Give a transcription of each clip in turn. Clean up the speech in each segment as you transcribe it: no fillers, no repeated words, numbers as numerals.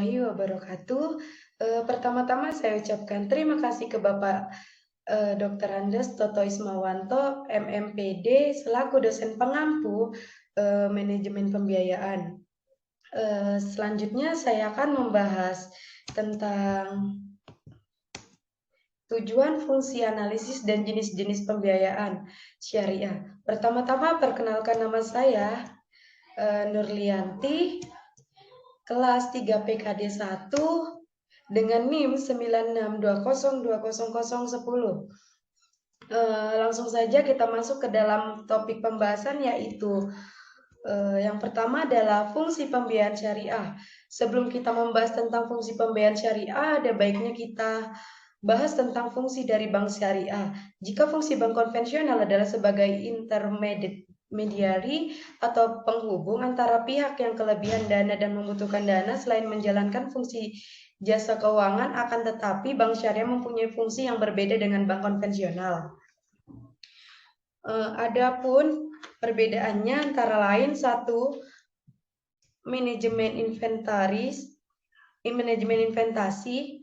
warahmatullahi wabarakatuh. Pertama-tama saya ucapkan terima kasih ke Bapak Dr. Andes Toto Ismawanto, MMPD, selaku dosen pengampu manajemen pembiayaan. Selanjutnya saya akan membahas tentang tujuan, fungsi, analisis, dan jenis-jenis pembiayaan syariah. Pertama-tama perkenalkan nama saya Nurlianti, kelas 3 PKD 1 dengan NIM 96202010. Langsung saja kita masuk ke dalam topik pembahasan, yaitu yang pertama adalah fungsi pembiayaan syariah. Sebelum kita membahas tentang fungsi pembiayaan syariah, ada baiknya kita bahas tentang fungsi dari bank syariah. Jika fungsi bank konvensional adalah sebagai intermediary atau penghubung antara pihak yang kelebihan dana dan membutuhkan dana selain menjalankan fungsi jasa keuangan, akan tetapi bank syariah mempunyai fungsi yang berbeda dengan bank konvensional. Adapun perbedaannya antara lain, satu, manajemen inventasi.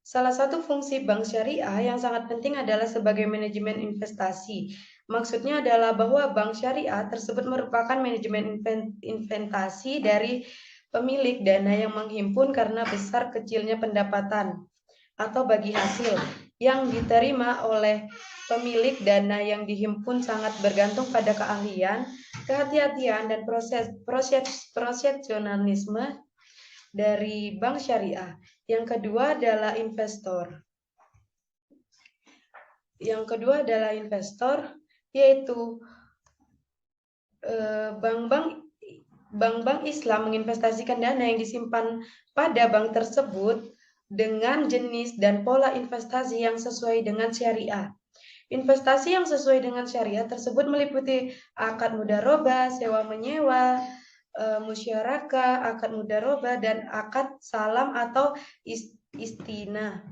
Salah satu fungsi bank syariah yang sangat penting adalah sebagai manajemen investasi. Maksudnya adalah bahwa bank syariah tersebut merupakan manajemen investasi dari pemilik dana yang menghimpun karena besar kecilnya pendapatan atau bagi hasil yang diterima oleh pemilik dana yang dihimpun sangat bergantung pada keahlian, kehati-hatian, dan profesionalisme dari bank syariah. Yang kedua adalah investor. Yaitu bank-bank Islam menginvestasikan dana yang disimpan pada bank tersebut dengan jenis dan pola investasi yang sesuai dengan syariah. Investasi yang sesuai dengan syariah tersebut meliputi akad mudharabah, sewa menyewa, musyarakah, akad mudharabah, dan akad salam atau istinah.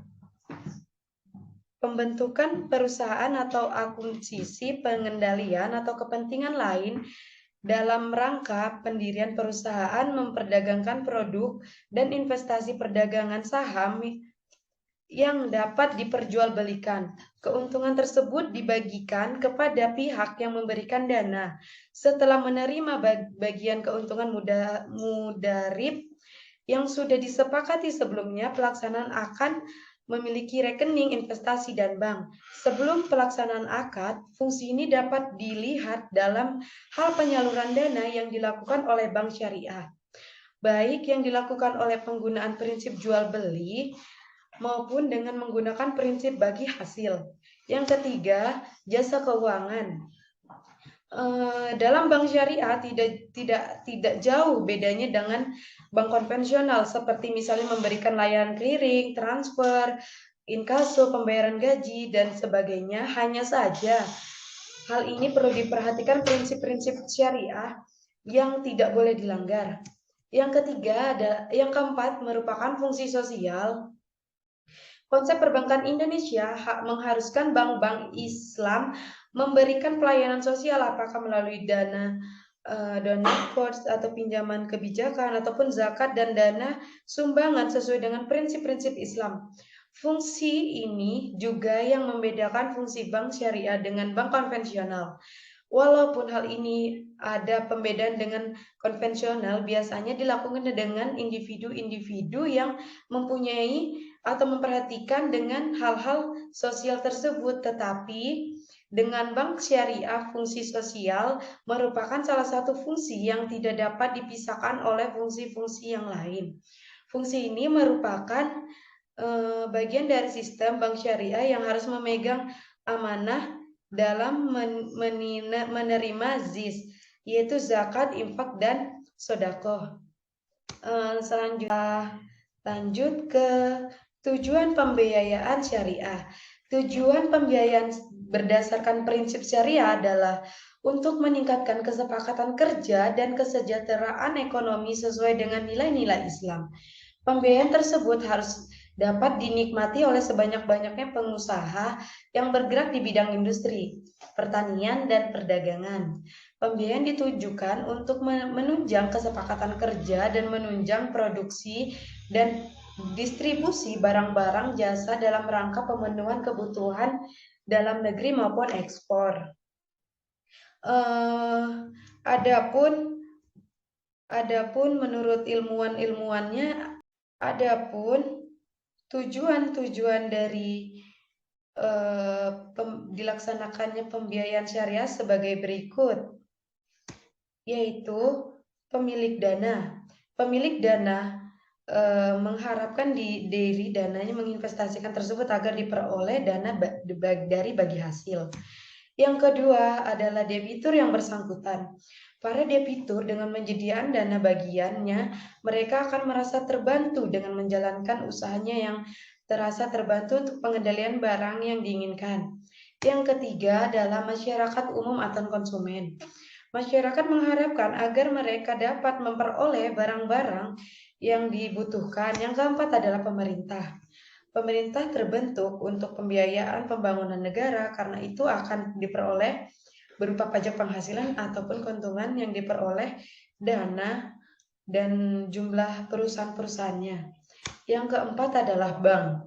Pembentukan perusahaan atau akuisisi, pengendalian atau kepentingan lain dalam rangka pendirian perusahaan, memperdagangkan produk, dan investasi perdagangan saham yang dapat diperjualbelikan. Keuntungan tersebut dibagikan kepada pihak yang memberikan dana. Setelah menerima bagian keuntungan mudarib yang sudah disepakati sebelumnya, pelaksanaan akan memiliki rekening investasi dan bank. Sebelum pelaksanaan akad, fungsi ini dapat dilihat dalam hal penyaluran dana yang dilakukan oleh bank syariah, baik yang dilakukan oleh penggunaan prinsip jual beli maupun dengan menggunakan prinsip bagi hasil. Yang ketiga, jasa keuangan. Dalam bank syariah tidak jauh bedanya dengan bank konvensional, seperti misalnya memberikan layanan clearing, transfer, inkaso, pembayaran gaji, dan sebagainya. Hanya saja hal ini perlu diperhatikan prinsip-prinsip syariah yang tidak boleh dilanggar. Yang keempat merupakan fungsi sosial. Konsep perbankan Indonesia mengharuskan bank-bank Islam memberikan pelayanan sosial, apakah melalui dana donat atau pinjaman kebijakan ataupun zakat dan dana sumbangan sesuai dengan prinsip-prinsip Islam. Fungsi ini juga yang membedakan fungsi bank syariah dengan bank konvensional. Walaupun hal ini ada pembedaan dengan konvensional, biasanya dilakukan dengan individu-individu yang mempunyai atau memperhatikan dengan hal-hal sosial tersebut. Tetapi dengan bank syariah, fungsi sosial merupakan salah satu fungsi yang tidak dapat dipisahkan oleh fungsi-fungsi yang lain. Fungsi ini merupakan bagian dari sistem bank syariah yang harus memegang amanah dalam menerima ZIS, yaitu zakat, infak, dan sodakoh. Selanjutnya lanjut ke tujuan pembiayaan syariah. Tujuan pembiayaan berdasarkan prinsip syariah adalah untuk meningkatkan kesepakatan kerja dan kesejahteraan ekonomi sesuai dengan nilai-nilai Islam. Pembiayaan tersebut harus dapat dinikmati oleh sebanyak-banyaknya pengusaha yang bergerak di bidang industri, pertanian, dan perdagangan. Pembiayaan ditujukan untuk menunjang kesepakatan kerja dan menunjang produksi dan distribusi barang-barang jasa dalam rangka pemenuhan kebutuhan dalam negeri maupun ekspor. Adapun menurut ilmuwan-ilmuwannya, adapun tujuan-tujuan dari dilaksanakannya pembiayaan syariah sebagai berikut, yaitu pemilik dana. Pemilik dana mengharapkan dari dananya menginvestasikan tersebut agar diperoleh dana dari bagi hasil. Yang kedua adalah debitur yang bersangkutan. Para debitur dengan menyediakan dana bagiannya, mereka akan merasa terbantu dengan menjalankan usahanya yang terasa terbantu untuk pengendalian barang yang diinginkan. Yang ketiga adalah masyarakat umum atau konsumen. Masyarakat mengharapkan agar mereka dapat memperoleh barang-barang yang dibutuhkan. Yang keempat adalah pemerintah. Pemerintah terbentuk untuk pembiayaan pembangunan negara, karena itu akan diperoleh berupa pajak penghasilan ataupun keuntungan yang diperoleh dana dan jumlah perusahaan-perusahaannya. Yang keempat adalah bank.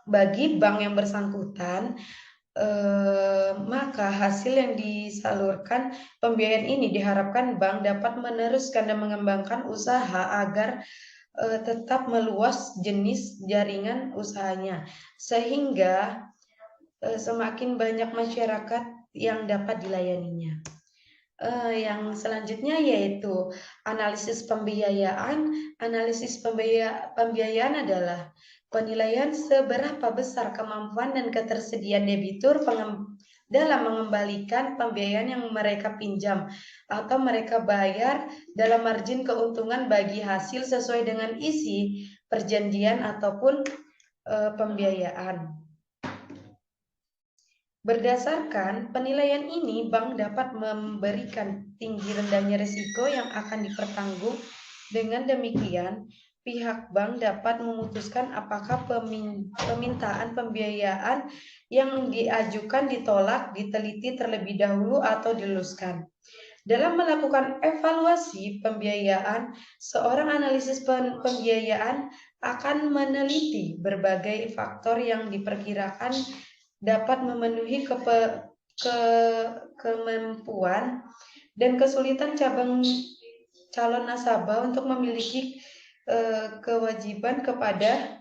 Bagi bank yang bersangkutan, maka hasil yang disalurkan pembiayaan ini diharapkan bank dapat meneruskan dan mengembangkan usaha agar tetap meluas jenis jaringan usahanya, sehingga semakin banyak masyarakat yang dapat dilayaninya. Yang selanjutnya yaitu analisis pembiayaan. Analisis pembiayaan adalah penilaian seberapa besar kemampuan dan ketersediaan debitur dalam mengembalikan pembiayaan yang mereka pinjam atau mereka bayar dalam margin keuntungan bagi hasil sesuai dengan isi perjanjian ataupun pembiayaan. Berdasarkan penilaian ini, bank dapat memberikan tinggi rendahnya risiko yang akan dipertanggung. Dengan demikian, pihak bank dapat memutuskan apakah permintaan pembiayaan yang diajukan ditolak, diteliti terlebih dahulu, atau diluluskan. Dalam melakukan evaluasi pembiayaan, seorang analisis pembiayaan akan meneliti berbagai faktor yang diperkirakan dapat memenuhi kemampuan dan kesulitan calon nasabah untuk memiliki kewajiban kepada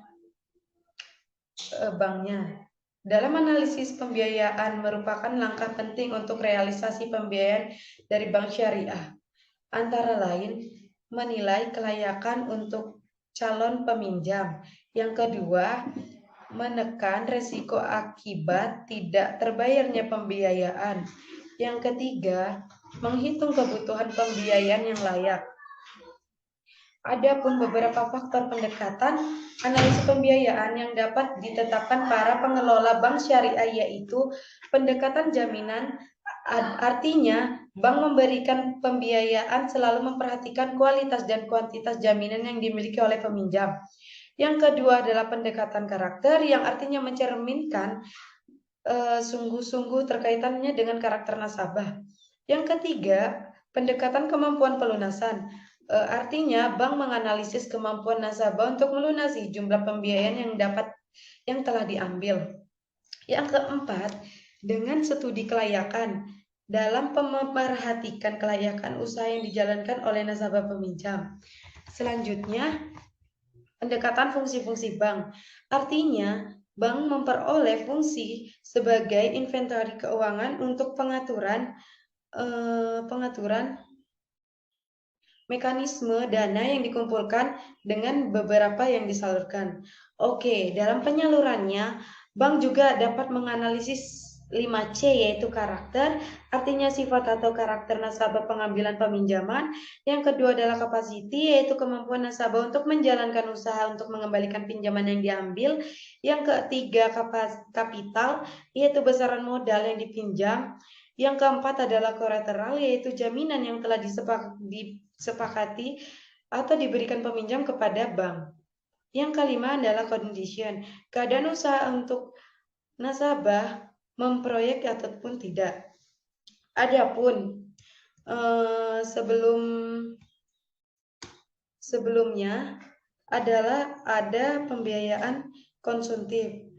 banknya. Dalam analisis pembiayaan merupakan langkah penting untuk realisasi pembiayaan dari bank syariah. Antara lain, menilai kelayakan untuk calon peminjam. Yang kedua, menekan risiko akibat tidak terbayarnya pembiayaan. Yang ketiga, menghitung kebutuhan pembiayaan yang layak. Adapun beberapa faktor pendekatan analisis pembiayaan yang dapat ditetapkan para pengelola bank syariah, yaitu pendekatan jaminan. Artinya, bank memberikan pembiayaan selalu memperhatikan kualitas dan kuantitas jaminan yang dimiliki oleh peminjam. Yang kedua adalah pendekatan karakter, yang artinya mencerminkan sungguh-sungguh terkaitannya dengan karakter nasabah. Yang ketiga, pendekatan kemampuan pelunasan. Artinya, bank menganalisis kemampuan nasabah untuk melunasi jumlah pembiayaan yang telah diambil. Yang keempat, dengan studi kelayakan. Dalam memperhatikan kelayakan usaha yang dijalankan oleh nasabah peminjam. Selanjutnya, pendekatan fungsi-fungsi bank. Artinya, bank memperoleh fungsi sebagai inventory keuangan untuk pengaturan mekanisme dana yang dikumpulkan dengan beberapa yang disalurkan. Oke, dalam penyalurannya, bank juga dapat menganalisis 5C, yaitu karakter, artinya sifat atau karakter nasabah pengambilan peminjaman. Yang kedua adalah capacity, yaitu kemampuan nasabah untuk menjalankan usaha untuk mengembalikan pinjaman yang diambil. Yang ketiga, kapital, yaitu besaran modal yang dipinjam. Yang keempat adalah kolateral, yaitu jaminan yang telah disepakati atau diberikan peminjam kepada bank. Yang kelima adalah condition, keadaan usaha untuk nasabah memproyek ataupun tidak. Adapun sebelumnya adalah ada pembiayaan konsumtif.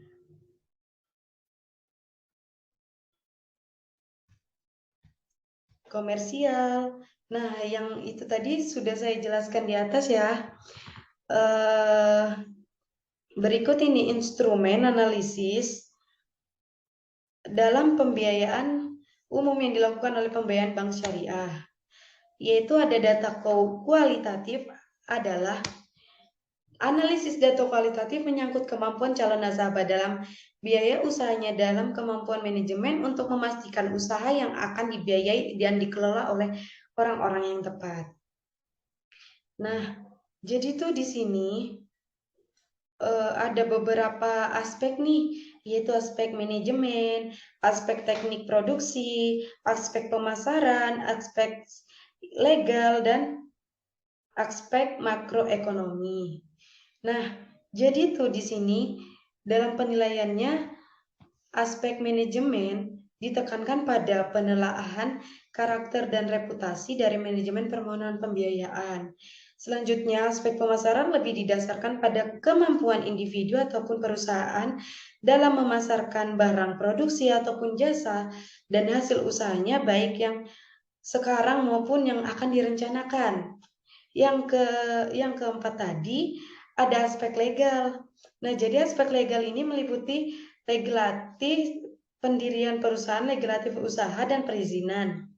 Komersial. Nah, yang itu tadi sudah saya jelaskan di atas ya. Berikut ini instrumen analisis dalam pembiayaan umum yang dilakukan oleh pembiayaan bank syariah. Yaitu ada data kualitatif adalah analisis data kualitatif menyangkut kemampuan calon nasabah dalam biaya usahanya dalam kemampuan manajemen untuk memastikan usaha yang akan dibiayai dan dikelola oleh orang-orang yang tepat. Nah, jadi tuh di sini ada beberapa aspek nih, yaitu aspek manajemen, aspek teknik produksi, aspek pemasaran, aspek legal, dan aspek makroekonomi. Nah, jadi tuh di sini dalam penilaiannya aspek manajemen ditekankan pada penelaahan karakter dan reputasi dari manajemen permohonan pembiayaan. Selanjutnya, aspek pemasaran lebih didasarkan pada kemampuan individu ataupun perusahaan dalam memasarkan barang produksi ataupun jasa dan hasil usahanya baik yang sekarang maupun yang akan direncanakan. Yang keempat tadi ada aspek legal. Nah, jadi aspek legal ini meliputi regulatif pendirian perusahaan, regulatif usaha, dan perizinan.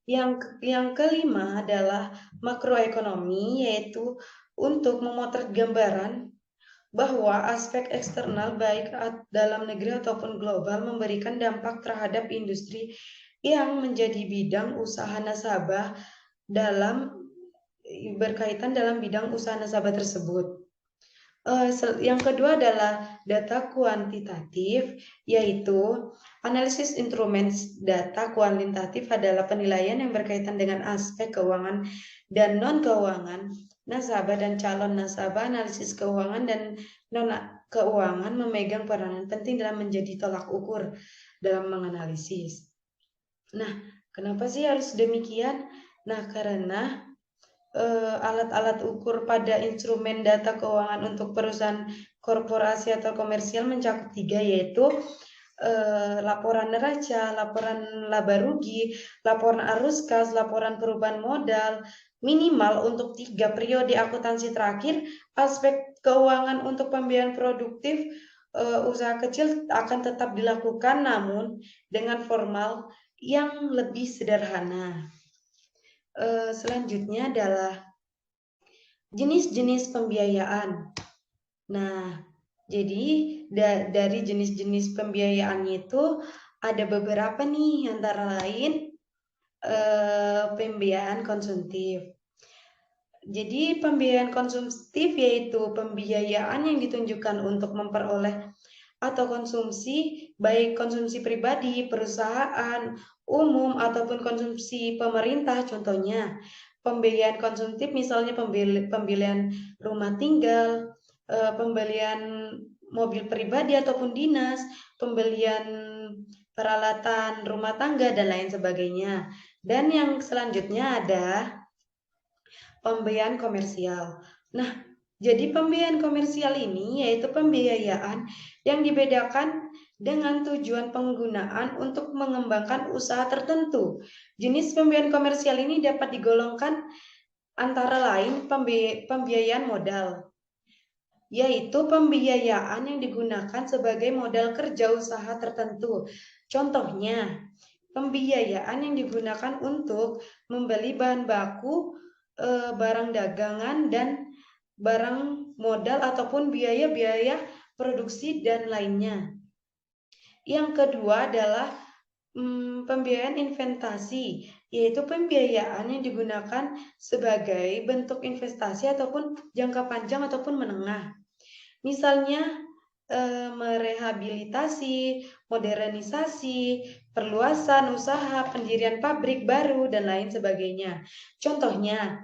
Yang kelima adalah makroekonomi, yaitu untuk memotret gambaran bahwa aspek eksternal baik dalam negeri ataupun global memberikan dampak terhadap industri yang menjadi bidang usaha nasabah berkaitan dalam bidang usaha nasabah tersebut. Yang kedua adalah data kuantitatif, yaitu analisis instrumen data kuantitatif adalah penilaian yang berkaitan dengan aspek keuangan dan non-keuangan nasabah dan calon nasabah. Analisis keuangan dan non-keuangan memegang peranan penting dalam menjadi tolak ukur dalam menganalisis. Nah, kenapa sih harus demikian? Nah, karena alat-alat ukur pada instrumen data keuangan untuk perusahaan korporasi atau komersial mencakup 3, yaitu laporan neraca, laporan laba rugi, laporan arus kas, laporan perubahan modal. Minimal untuk 3 periode akuntansi terakhir, aspek keuangan untuk pembiayaan produktif usaha kecil akan tetap dilakukan, namun dengan formal yang lebih sederhana. Selanjutnya adalah jenis-jenis pembiayaan. Nah, jadi dari jenis-jenis pembiayaannya itu ada beberapa nih, antara lain pembiayaan konsumtif. Jadi pembiayaan konsumtif yaitu pembiayaan yang ditunjukkan untuk memperoleh atau konsumsi, baik konsumsi pribadi, perusahaan, umum, ataupun konsumsi pemerintah. Contohnya, pembiayaan konsumtif misalnya pembelian rumah tinggal, pembelian mobil pribadi ataupun dinas, pembelian peralatan rumah tangga, dan lain sebagainya. Dan yang selanjutnya ada pembiayaan komersial. Nah, jadi pembiayaan komersial ini yaitu pembiayaan yang dibedakan dengan tujuan penggunaan untuk mengembangkan usaha tertentu. Jenis pembiayaan komersial ini dapat digolongkan antara lain pembiayaan modal, yaitu pembiayaan yang digunakan sebagai modal kerja usaha tertentu. Contohnya, pembiayaan yang digunakan untuk membeli bahan baku, barang dagangan, dan barang modal ataupun biaya-biaya produksi dan lainnya. Yang kedua adalah pembiayaan investasi, yaitu pembiayaan yang digunakan sebagai bentuk investasi ataupun jangka panjang ataupun menengah. Misalnya merehabilitasi, modernisasi, perluasan usaha, pendirian pabrik baru, dan lain sebagainya. Contohnya,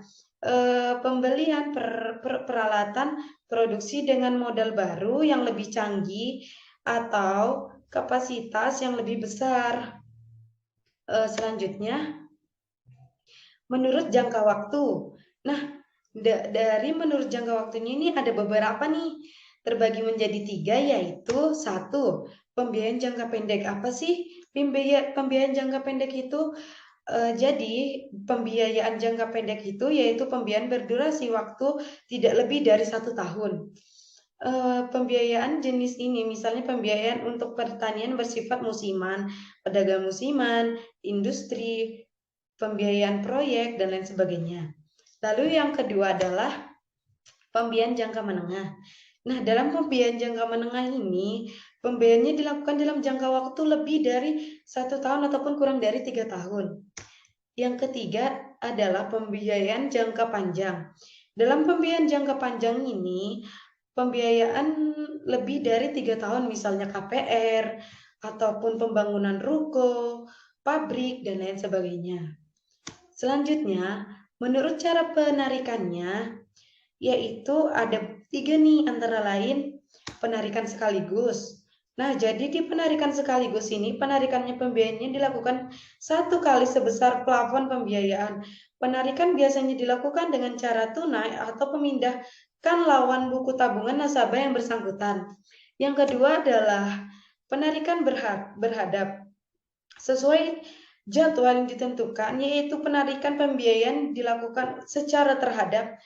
pembelian peralatan produksi dengan modal baru yang lebih canggih atau kapasitas yang lebih besar. Selanjutnya, menurut jangka waktu. Nah, dari menurut jangka waktunya ini ada beberapa nih, terbagi menjadi 3, yaitu 1, pembiayaan jangka pendek. Apa sih pembiayaan jangka pendek itu? Jadi pembiayaan jangka pendek itu yaitu pembiayaan berdurasi waktu tidak lebih dari 1 tahun. Pembiayaan jenis ini misalnya pembiayaan untuk pertanian bersifat musiman, pedagang musiman, industri, pembiayaan proyek, dan lain sebagainya. Lalu yang kedua adalah pembiayaan jangka menengah. Nah, dalam pembiayaan jangka menengah ini, pembiayaannya dilakukan dalam jangka waktu lebih dari 1 tahun ataupun kurang dari 3 tahun. Yang ketiga adalah pembiayaan jangka panjang. Dalam pembiayaan jangka panjang ini, pembiayaan lebih dari 3 tahun, misalnya KPR, ataupun pembangunan ruko, pabrik, dan lain sebagainya. Selanjutnya, menurut cara penarikannya, yaitu ada 3 nih, antara lain penarikan sekaligus. Nah, jadi di penarikan sekaligus ini, penarikannya pembiayaannya dilakukan 1 kali sebesar plafon pembiayaan. Penarikan biasanya dilakukan dengan cara tunai atau memindahkan lawan buku tabungan nasabah yang bersangkutan. Yang kedua adalah penarikan berhadap. Sesuai jadwal yang ditentukan, yaitu penarikan pembiayaan dilakukan secara terhadap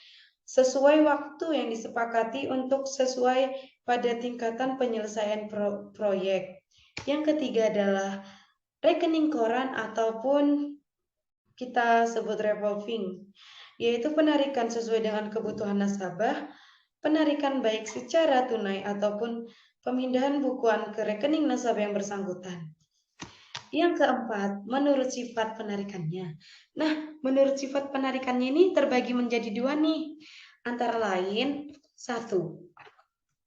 sesuai waktu yang disepakati untuk sesuai pada tingkatan penyelesaian proyek. Yang ketiga adalah rekening koran ataupun kita sebut revolving, yaitu penarikan sesuai dengan kebutuhan nasabah, penarikan baik secara tunai ataupun pemindahan bukuan ke rekening nasabah yang bersangkutan. Yang keempat, menurut sifat penarikannya. Nah, menurut sifat penarikannya ini terbagi menjadi 2 nih. Antara lain, 1,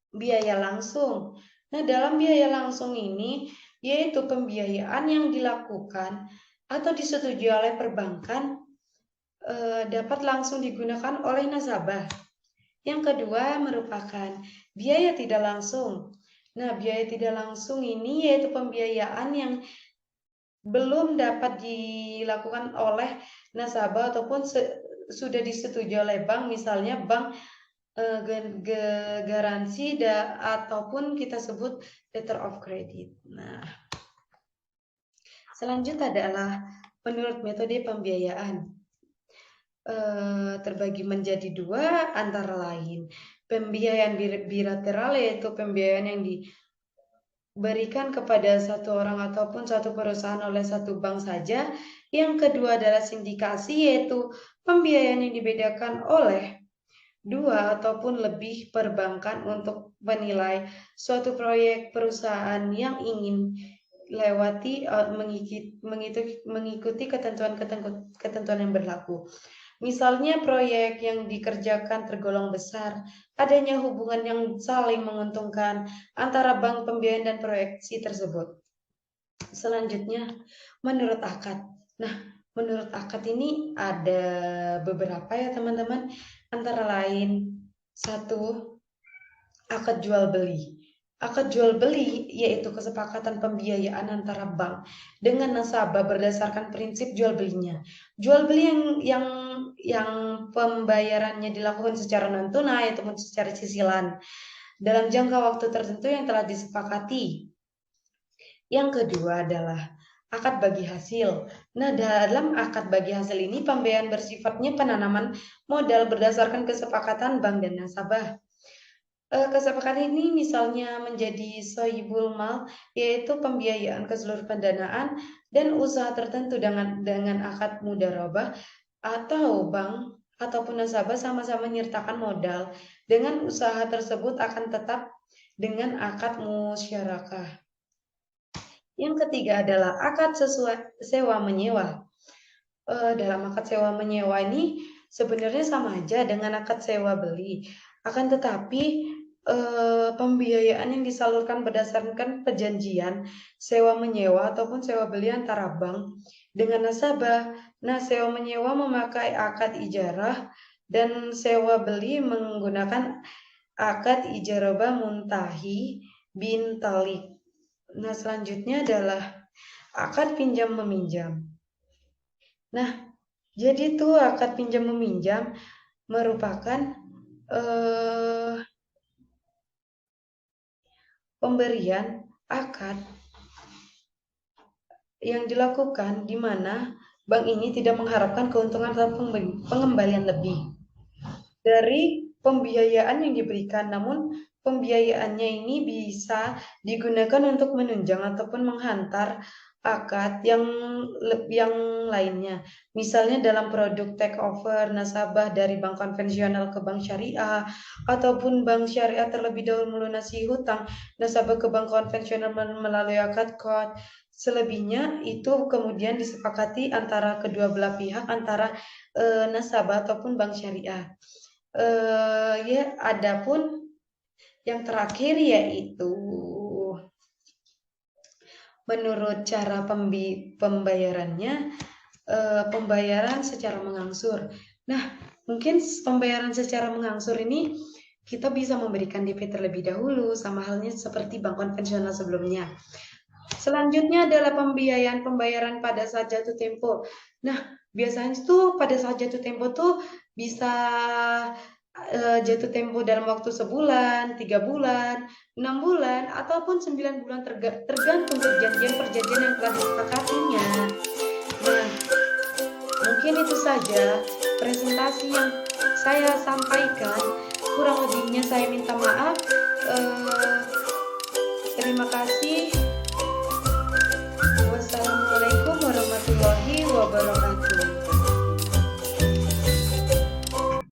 biaya langsung. Nah, dalam biaya langsung ini, yaitu pembiayaan yang dilakukan atau disetujui oleh perbankan dapat langsung digunakan oleh nasabah. Yang kedua merupakan biaya tidak langsung. Nah, biaya tidak langsung ini yaitu pembiayaan yang belum dapat dilakukan oleh nasabah ataupun sudah disetujui oleh bank, misalnya bank garansi ataupun kita sebut letter of credit. Nah, selanjutnya adalah menurut metode pembiayaan terbagi menjadi 2, antara lain pembiayaan bilateral, yaitu pembiayaan yang diberikan kepada satu orang ataupun satu perusahaan oleh satu bank saja. Yang kedua adalah sindikasi, yaitu pembiayaan yang dibedakan oleh 2 ataupun lebih perbankan untuk menilai suatu proyek perusahaan yang ingin lewati mengikuti ketentuan yang berlaku. Misalnya proyek yang dikerjakan tergolong besar, adanya hubungan yang saling menguntungkan antara bank pembiayaan dan proyeksi tersebut. Selanjutnya, menurut akad. Nah, menurut akad ini ada beberapa ya teman-teman, antara lain 1, akad jual beli. Akad jual beli yaitu kesepakatan pembiayaan antara bank dengan nasabah berdasarkan prinsip jual belinya. Jual beli yang pembayarannya dilakukan secara non tunai ataupun secara cicilan dalam jangka waktu tertentu yang telah disepakati. Yang kedua adalah akad bagi hasil. Nah, dalam akad bagi hasil ini pembiayaan bersifatnya penanaman modal berdasarkan kesepakatan bank dan nasabah. Kesepakatan ini misalnya menjadi sohibul mal, yaitu pembiayaan ke seluruh pendanaan dan usaha tertentu dengan akad mudharabah, atau bank ataupun nasabah sama-sama menyertakan modal dengan usaha tersebut akan tetap dengan akad musyarakah. Yang ketiga adalah akad sewa menyewa. Dalam akad sewa menyewa ini sebenarnya sama aja dengan akad sewa beli, akan tetapi pembiayaan yang disalurkan berdasarkan perjanjian sewa menyewa ataupun sewa beli antara bank dengan nasabah. Nah, sewa menyewa memakai akad ijarah dan sewa beli menggunakan akad ijarobah muntahi bin talik. Nah, selanjutnya adalah akad pinjam meminjam. Nah, jadi tuh akad pinjam meminjam merupakan pemberian akad yang dilakukan di mana bank ini tidak mengharapkan keuntungan atau pengembalian lebih dari pembiayaan yang diberikan, namun pembiayaannya ini bisa digunakan untuk menunjang ataupun menghantar akad yang lainnya. Misalnya dalam produk take over nasabah dari bank konvensional ke bank syariah, ataupun bank syariah terlebih dahulu melunasi hutang nasabah ke bank konvensional melalui akad qard. Selebihnya itu kemudian disepakati antara kedua belah pihak, antara nasabah ataupun bank syariah. Ya, adapun yang terakhir yaitu menurut cara pembayarannya, pembayaran secara mengangsur. Nah, mungkin pembayaran secara mengangsur ini kita bisa memberikan DP terlebih dahulu, sama halnya seperti bank konvensional sebelumnya. Selanjutnya adalah pembayaran pada saat jatuh tempo. Nah, biasanya tuh pada saat jatuh tempo tuh bisa jatuh tempo dalam waktu sebulan, 3 bulan, 6 bulan, ataupun 9 bulan tergantung perjanjian yang telah disepakatinya. Nah, mungkin itu saja presentasi yang saya sampaikan. Kurang lebihnya saya minta maaf. Terima kasih. Wassalamualaikum warahmatullahi wabarakatuh.